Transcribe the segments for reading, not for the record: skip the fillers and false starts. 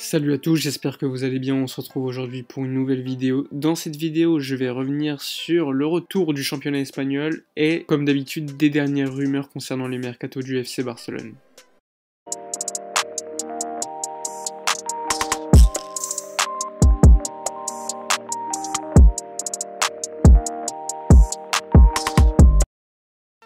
Salut à tous, j'espère que vous allez bien, on se retrouve aujourd'hui pour une nouvelle vidéo. Dans cette vidéo, je vais revenir sur le retour du championnat espagnol et, comme d'habitude, des dernières rumeurs concernant les mercatos du FC Barcelone.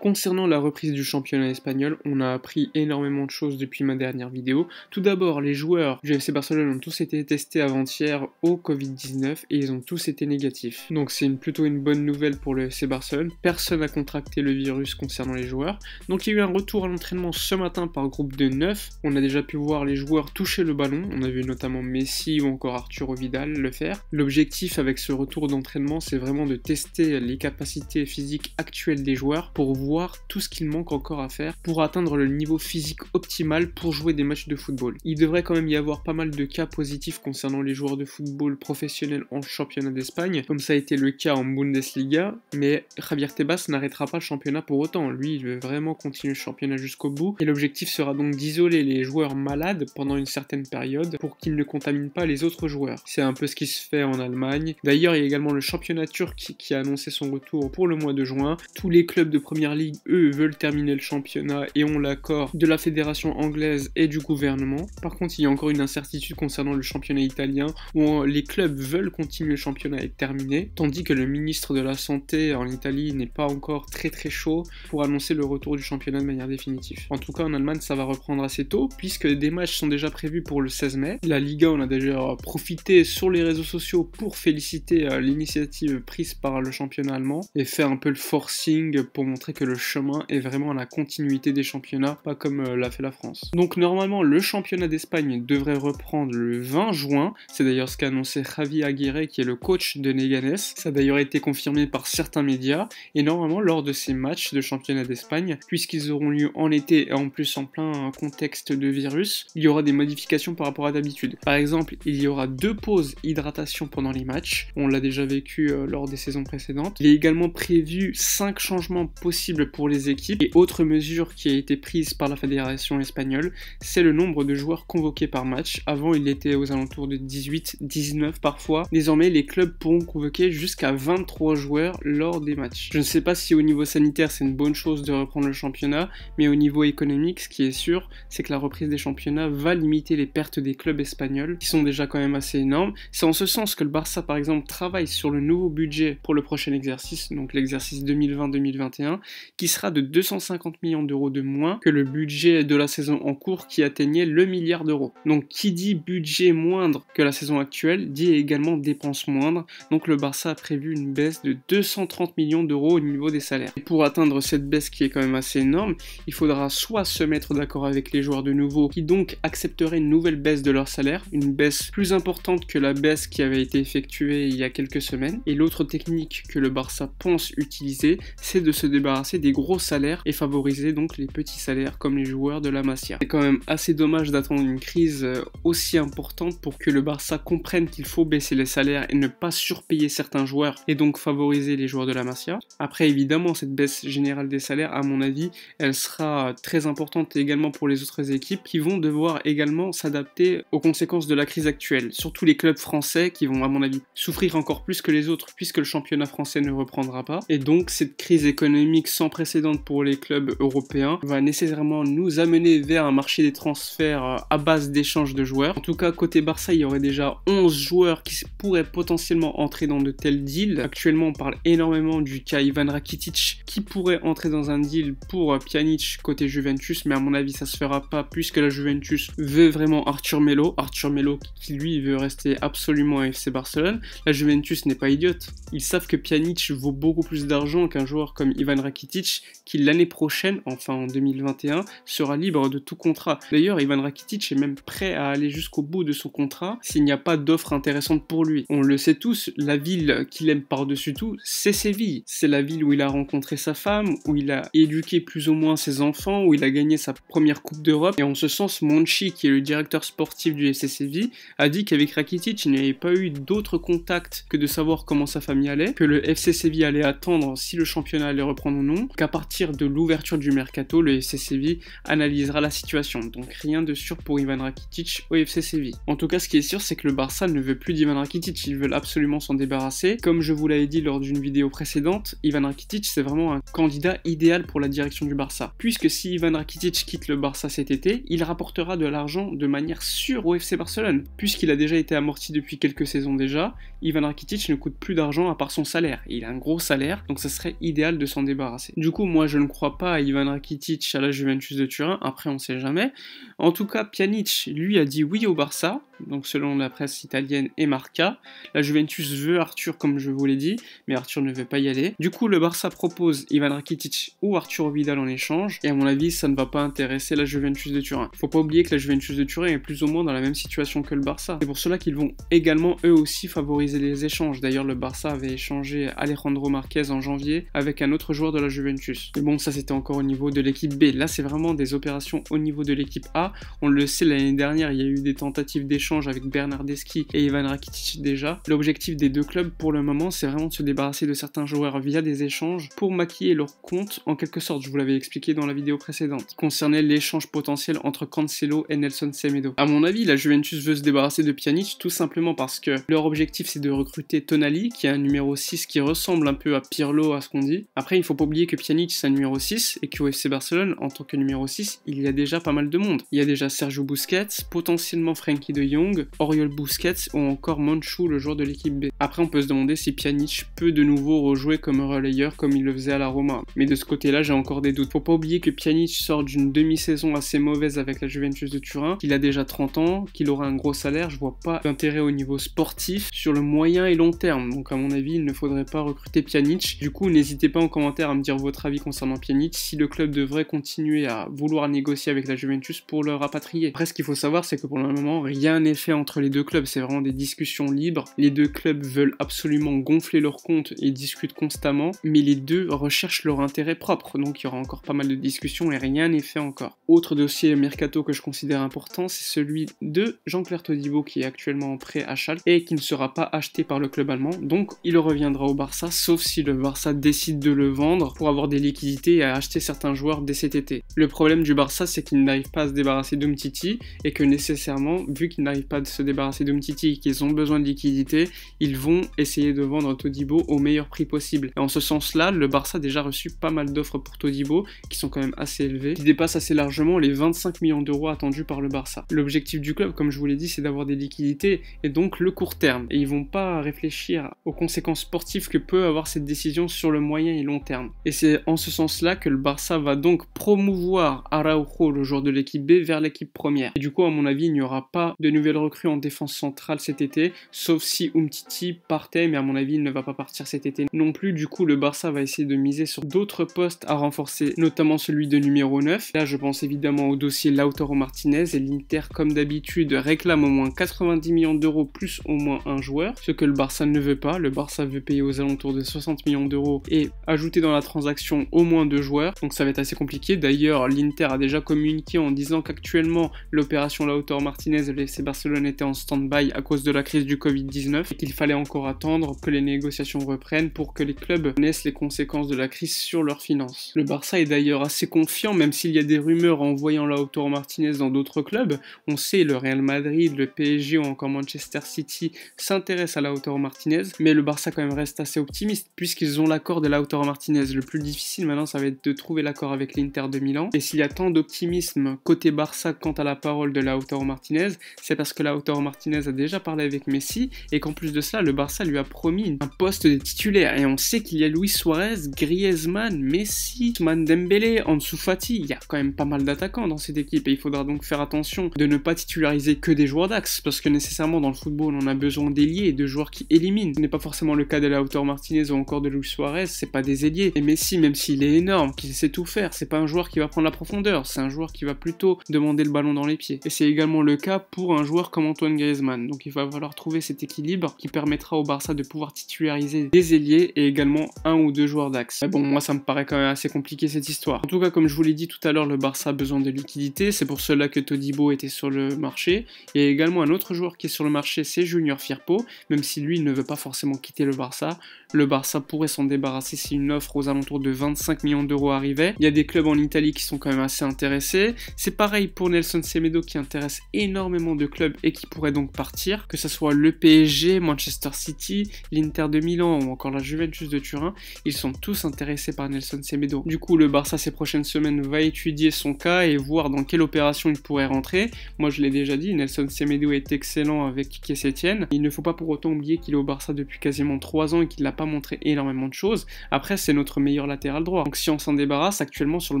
Concernant la reprise du championnat espagnol, on a appris énormément de choses depuis ma dernière vidéo. Tout d'abord, les joueurs du FC Barcelone ont tous été testés avant-hier au Covid-19 et ils ont tous été négatifs. Donc c'est plutôt une bonne nouvelle pour le FC Barcelone. Personne n'a contracté le virus concernant les joueurs. Donc il y a eu un retour à l'entraînement ce matin par groupe de 9. On a déjà pu voir les joueurs toucher le ballon. On a vu notamment Messi ou encore Arturo Vidal le faire. L'objectif avec ce retour d'entraînement, c'est vraiment de tester les capacités physiques actuelles des joueurs pour voir tout ce qu'il manque encore à faire pour atteindre le niveau physique optimal pour jouer des matchs de football. Il devrait quand même y avoir pas mal de cas positifs concernant les joueurs de football professionnels en championnat d'Espagne, comme ça a été le cas en Bundesliga, mais Javier Tebas n'arrêtera pas le championnat pour autant. Lui, il veut vraiment continuer le championnat jusqu'au bout, et l'objectif sera donc d'isoler les joueurs malades pendant une certaine période pour qu'ils ne contaminent pas les autres joueurs. C'est un peu ce qui se fait en Allemagne. D'ailleurs, il y a également le championnat turc qui a annoncé son retour pour le mois de juin. Tous les clubs de première ligue, eux, veulent terminer le championnat et ont l'accord de la fédération anglaise et du gouvernement. Par contre, il y a encore une incertitude concernant le championnat italien où les clubs veulent continuer le championnat et terminer, tandis que le ministre de la Santé en Italie n'est pas encore très chaud pour annoncer le retour du championnat de manière définitive. En tout cas, en Allemagne, ça va reprendre assez tôt puisque des matchs sont déjà prévus pour le 16 mai. La Liga, on a déjà profité sur les réseaux sociaux pour féliciter l'initiative prise par le championnat allemand et faire un peu le forcing pour montrer que le chemin est vraiment la continuité des championnats, pas comme l'a fait la France. Donc normalement, le championnat d'Espagne devrait reprendre le 20 juin. C'est d'ailleurs ce qu'a annoncé Javi Aguirre, qui est le coach de Leganés. Ça a d'ailleurs été confirmé par certains médias. Et normalement, lors de ces matchs de championnat d'Espagne, puisqu'ils auront lieu en été et en plus en plein contexte de virus, il y aura des modifications par rapport à d'habitude. Par exemple, il y aura 2 pauses hydratation pendant les matchs. On l'a déjà vécu lors des saisons précédentes. Il est également prévu 5 changements possibles pour les équipes, et autre mesure qui a été prise par la fédération espagnole, c'est le nombre de joueurs convoqués par match. Avant, il était aux alentours de 18, 19 parfois. Désormais, les clubs pourront convoquer jusqu'à 23 joueurs lors des matchs. Je ne sais pas si au niveau sanitaire c'est une bonne chose de reprendre le championnat, mais au niveau économique, ce qui est sûr, c'est que la reprise des championnats va limiter les pertes des clubs espagnols, qui sont déjà quand même assez énormes. C'est en ce sens que le Barça, par exemple, travaille sur le nouveau budget pour le prochain exercice, donc l'exercice 2020-2021, qui sera de 250 millions d'euros de moins que le budget de la saison en cours qui atteignait le milliard d'euros. Donc qui dit budget moindre que la saison actuelle, dit également dépenses moindres. Donc le Barça a prévu une baisse de 230 millions d'euros au niveau des salaires. Et pour atteindre cette baisse qui est quand même assez énorme, il faudra soit se mettre d'accord avec les joueurs de nouveau qui donc accepteraient une nouvelle baisse de leur salaire, une baisse plus importante que la baisse qui avait été effectuée il y a quelques semaines. Et l'autre technique que le Barça pense utiliser, c'est de se débarrasser des gros salaires et favoriser donc les petits salaires comme les joueurs de la Masia. C'est quand même assez dommage d'attendre une crise aussi importante pour que le Barça comprenne qu'il faut baisser les salaires et ne pas surpayer certains joueurs et donc favoriser les joueurs de la Masia. Après évidemment, cette baisse générale des salaires, à mon avis, elle sera très importante également pour les autres équipes qui vont devoir également s'adapter aux conséquences de la crise actuelle. Surtout les clubs français qui vont à mon avis souffrir encore plus que les autres puisque le championnat français ne reprendra pas. Et donc cette crise économique sans précédent pour les clubs européens va nécessairement nous amener vers un marché des transferts à base d'échanges de joueurs. En tout cas, côté Barça, il y aurait déjà 11 joueurs qui pourraient potentiellement entrer dans de tels deals. Actuellement, on parle énormément du cas Ivan Rakitic qui pourrait entrer dans un deal pour Pjanic côté Juventus, mais à mon avis, ça se fera pas puisque la Juventus veut vraiment Arthur Melo. Arthur Melo qui lui veut rester absolument à FC Barcelone. La Juventus n'est pas idiote. Ils savent que Pjanic vaut beaucoup plus d'argent qu'un joueur comme Ivan Rakitic qui l'année prochaine, enfin en 2021, sera libre de tout contrat. D'ailleurs, Ivan Rakitic est même prêt à aller jusqu'au bout de son contrat s'il n'y a pas d'offre intéressante pour lui. On le sait tous, la ville qu'il aime par-dessus tout, c'est Séville. C'est la ville où il a rencontré sa femme, où il a éduqué plus ou moins ses enfants, où il a gagné sa première Coupe d'Europe. Et en ce sens, Monchi, qui est le directeur sportif du FC Séville, a dit qu'avec Rakitic, il n'y avait pas eu d'autre contact que de savoir comment sa famille allait, que le FC Séville allait attendre si le championnat allait reprendre ou non, saison, qu'à partir de l'ouverture du mercato, le FC Séville analysera la situation. Donc rien de sûr pour Ivan Rakitic au FC Séville. En tout cas, ce qui est sûr, c'est que le Barça ne veut plus d'Ivan Rakitic, ils veulent absolument s'en débarrasser. Comme je vous l'avais dit lors d'une vidéo précédente, Ivan Rakitic c'est vraiment un candidat idéal pour la direction du Barça. Puisque si Ivan Rakitic quitte le Barça cet été, il rapportera de l'argent de manière sûre au FC Barcelone. Puisqu'il a déjà été amorti depuis quelques saisons déjà, Ivan Rakitic ne coûte plus d'argent à part son salaire. Il a un gros salaire, donc ça serait idéal de s'en débarrasser. Du coup, moi je ne crois pas à Ivan Rakitic à la Juventus de Turin, après on sait jamais. En tout cas, Pjanic, lui, a dit oui au Barça, donc selon la presse italienne et Marca. La Juventus veut Arthur, comme je vous l'ai dit, mais Arthur ne veut pas y aller. Du coup, le Barça propose Ivan Rakitic ou Arturo Vidal en échange, et à mon avis, ça ne va pas intéresser la Juventus de Turin. Faut pas oublier que la Juventus de Turin est plus ou moins dans la même situation que le Barça. C'est pour cela qu'ils vont également, eux aussi, favoriser les échanges. D'ailleurs, le Barça avait échangé Alejandro Marquez en janvier avec un autre joueur de la Juventus. Mais bon, ça c'était encore au niveau de l'équipe B. Là, c'est vraiment des opérations au niveau de l'équipe A. On le sait, l'année dernière, il y a eu des tentatives d'échange avec Bernardeschi et Ivan Rakitic déjà. L'objectif des deux clubs, pour le moment, c'est vraiment de se débarrasser de certains joueurs via des échanges pour maquiller leur compte, en quelque sorte. Je vous l'avais expliqué dans la vidéo précédente, qui concernait l'échange potentiel entre Cancelo et Nelson Semedo. À mon avis, la Juventus veut se débarrasser de Pjanic tout simplement parce que leur objectif, c'est de recruter Tonali, qui est un numéro 6 qui ressemble un peu à Pirlo, à ce qu'on dit. Après, il faut pas oublier que Pjanic, c'est un numéro 6 et qu'au FC Barcelone, en tant que numéro 6, il y a déjà pas mal de monde. Il y a déjà Sergio Busquets, potentiellement Frenkie de Jong, Oriol Busquets ou encore Monchu, le joueur de l'équipe B. Après, on peut se demander si Pjanic peut de nouveau rejouer comme relayeur comme il le faisait à la Roma. Mais de ce côté-là, j'ai encore des doutes. Faut pas oublier que Pjanic sort d'une demi-saison assez mauvaise avec la Juventus de Turin, qu'il a déjà 30 ans, qu'il aura un gros salaire. Je vois pas d'intérêt au niveau sportif sur le moyen et long terme. Donc à mon avis, il ne faudrait pas recruter Pjanic. Du coup, n'hésitez pas en commentaire à me dire votre avis concernant Pjanic, si le club devrait continuer à vouloir négocier avec la Juventus pour le rapatrier. Après, ce qu'il faut savoir, c'est que pour le moment, rien n'est fait entre les deux clubs. C'est vraiment des discussions libres. Les deux clubs veulent absolument gonfler leur compte et discutent constamment, mais les deux recherchent leur intérêt propre. Donc il y aura encore pas mal de discussions et rien n'est fait encore. Autre dossier mercato que je considère important, c'est celui de Jean-Claire Todibo qui est actuellement en prêt à Schalke et qui ne sera pas acheté par le club allemand. Donc il reviendra au Barça, sauf si le Barça décide de le vendre pour avoir des liquidités et à acheter certains joueurs dès cet été. Le problème du Barça, c'est qu'il n'arrive pas à se débarrasser d'Umtiti et que nécessairement, vu qu'ils n'arrivent pas à se débarrasser d'Umtiti et qu'ils ont besoin de liquidités, ils vont essayer de vendre Todibo au meilleur prix possible. Et en ce sens-là, le Barça a déjà reçu pas mal d'offres pour Todibo qui sont quand même assez élevées, qui dépassent assez largement les 25 millions d'euros attendus par le Barça. L'objectif du club, comme je vous l'ai dit, c'est d'avoir des liquidités et donc le court terme. Et ils vont pas réfléchir aux conséquences sportives que peut avoir cette décision sur le moyen et long terme. Et c'est en ce sens-là que le Barça va donc promouvoir Araujo, le joueur de l'équipe B, vers l'équipe première. Et du coup, à mon avis, il n'y aura pas de nouvelles recrues en défense centrale cet été, sauf si Umtiti partait, mais à mon avis, il ne va pas partir cet été non plus. Du coup, le Barça va essayer de miser sur d'autres postes à renforcer, notamment celui de numéro 9. Là, je pense évidemment au dossier Lautaro Martinez et l'Inter, comme d'habitude, réclame au moins 90 millions d'euros plus au moins un joueur, ce que le Barça ne veut pas. Le Barça veut payer aux alentours de 60 millions d'euros et ajouter dans la transaction au moins 2 joueurs, donc ça va être assez compliqué. D'ailleurs, l'Inter a déjà communiqué en disant qu'actuellement, l'opération Lautaro Martinez et le FC Barcelone était en stand-by à cause de la crise du Covid-19 et qu'il fallait encore attendre que les négociations reprennent pour que les clubs connaissent les conséquences de la crise sur leurs finances. Le Barça est d'ailleurs assez confiant, même s'il y a des rumeurs en voyant Lautaro Martinez dans d'autres clubs. On sait, le Real Madrid, le PSG ou encore Manchester City s'intéressent à Lautaro Martinez, mais le Barça quand même reste assez optimiste puisqu'ils ont l'accord de Lautaro Martinez. Le plus difficile maintenant, ça va être de trouver l'accord avec l'Inter de Milan. Et s'il y a tant d'optimisme côté Barça quant à la parole de Lautaro Martinez, c'est parce que Lautaro Martinez a déjà parlé avec Messi et qu'en plus de cela, le Barça lui a promis un poste de titulaire. Et on sait qu'il y a Luis Suarez, Griezmann, Messi, Ousmane Dembélé, Ansu Fati. Il y a quand même pas mal d'attaquants dans cette équipe et il faudra donc faire attention de ne pas titulariser que des joueurs d'axe parce que nécessairement dans le football, on a besoin d'ailiers et de joueurs qui éliminent. Ce n'est pas forcément le cas de Lautaro Martinez ou encore de Luis Suarez, c'est pas des ailiers. Et Messi, même s'il est énorme, qu'il sait tout faire, c'est pas un joueur qui va prendre la profondeur, c'est un joueur qui va plutôt demander le ballon dans les pieds. Et c'est également le cas pour un joueur comme Antoine Griezmann. Donc il va falloir trouver cet équilibre qui permettra au Barça de pouvoir titulariser des ailiers et également un ou deux joueurs d'axe. Mais bon, moi ça me paraît quand même assez compliqué cette histoire. En tout cas, comme je vous l'ai dit tout à l'heure, le Barça a besoin de liquidité, c'est pour cela que Todibo était sur le marché. Il y a également un autre joueur qui est sur le marché, c'est Junior Firpo, même si lui il ne veut pas forcément quitter le Barça. Le Barça pourrait s'en débarrasser si une offre aux alentours de 25 millions d'euros arrivait. Il y a des clubs en Italie qui sont quand même assez intéressés. C'est pareil pour Nelson Semedo qui intéresse énormément de clubs et qui pourrait donc partir, que ce soit le PSG, Manchester City, l'Inter de Milan ou encore la Juventus de Turin, ils sont tous intéressés par Nelson Semedo. Du coup, le Barça ces prochaines semaines va étudier son cas et voir dans quelle opération il pourrait rentrer. Moi je l'ai déjà dit, Nelson Semedo est excellent avec Quique Sétienne. Il ne faut pas pour autant oublier qu'il est au Barça depuis quasiment 3 ans et qu'il n'a pas montré énormément de choses. Après, c'est notre meilleur latéral droit. Donc si on s'en débarrasse, actuellement sur le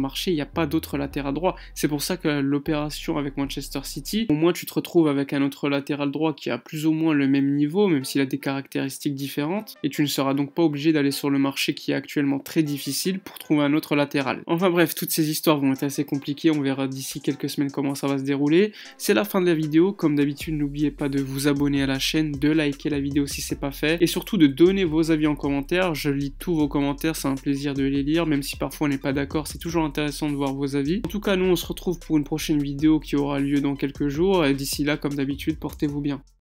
marché, il n'y a pas d'autre latéral droit. C'est pour ça que l'opération avec Manchester City, au moins tu te retrouves avec un autre latéral droit qui a plus ou moins le même niveau, même s'il a des caractéristiques différentes, et tu ne seras donc pas obligé d'aller sur le marché qui est actuellement très difficile pour trouver un autre latéral. Enfin bref, toutes ces histoires vont être assez compliquées, on verra d'ici quelques semaines comment ça va se dérouler. C'est la fin de la vidéo, comme d'habitude n'oubliez pas de vous abonner à la chaîne, de liker la vidéo si c'est pas fait, et surtout de donner vos avis en commentaire. Je lis tous vos commentaires, c'est un plaisir de les lire, même si parfois on n'est pas d'accord, c'est toujours intéressant de voir vos avis. En tout cas, nous on se retrouve pour une prochaine vidéo qui aura lieu dans quelques jours, et d'ici là, comme d'habitude, portez-vous bien.